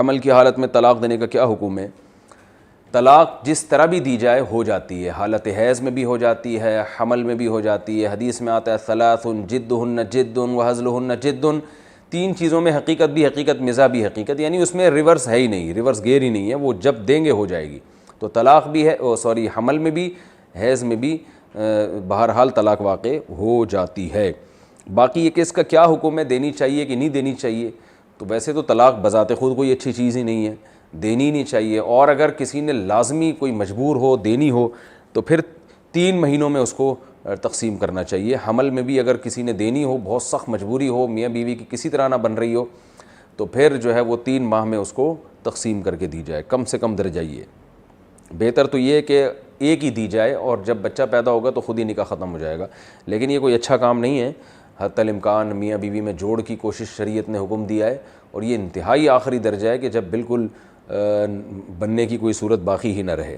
حمل کی حالت میں طلاق دینے کا کیا حکم ہے؟ طلاق جس طرح بھی دی جائے ہو جاتی ہے، حالت حیض میں بھی ہو جاتی ہے، حمل میں بھی ہو جاتی ہے۔ حدیث میں آتا ہے ثلاث جدہن جد وہزلہن جد، تین چیزوں میں حقیقت بھی حقیقت، مزاح بھی حقیقت، یعنی اس میں ریورس ہے ہی نہیں، ریورس گیئر ہی نہیں ہے، وہ جب دیں گے ہو جائے گی۔ تو طلاق بھی ہے حمل میں بھی حیض میں بھی بہرحال طلاق واقع ہو جاتی ہے۔ باقی یہ کہ اس کا کیا حکم ہے، دینی چاہیے کہ نہیں دینی چاہیے، تو ویسے تو طلاق بذات خود کوئی اچھی چیز ہی نہیں ہے، دینی نہیں چاہیے۔ اور اگر کسی نے لازمی کوئی مجبور ہو دینی ہو تو پھر 3 مہینوں میں اس کو تقسیم کرنا چاہیے۔ حمل میں بھی اگر کسی نے دینی ہو، بہت سخت مجبوری ہو، میاں بیوی کی کسی طرح نہ بن رہی ہو، تو پھر جو ہے وہ 3 ماہ میں اس کو تقسیم کر کے دی جائے، کم سے کم درجہ یہ۔ بہتر تو یہ ہے کہ ایک ہی دی جائے اور جب بچہ پیدا ہوگا تو خود ہی نکاح ختم ہو جائے گا، لیکن یہ کوئی اچھا کام نہیں ہے۔ حتی الامکان میاں بیوی میں جوڑ کی کوشش شریعت نے حکم دیا ہے، اور یہ انتہائی آخری درجہ ہے کہ جب بالکل بننے کی کوئی صورت باقی ہی نہ رہے۔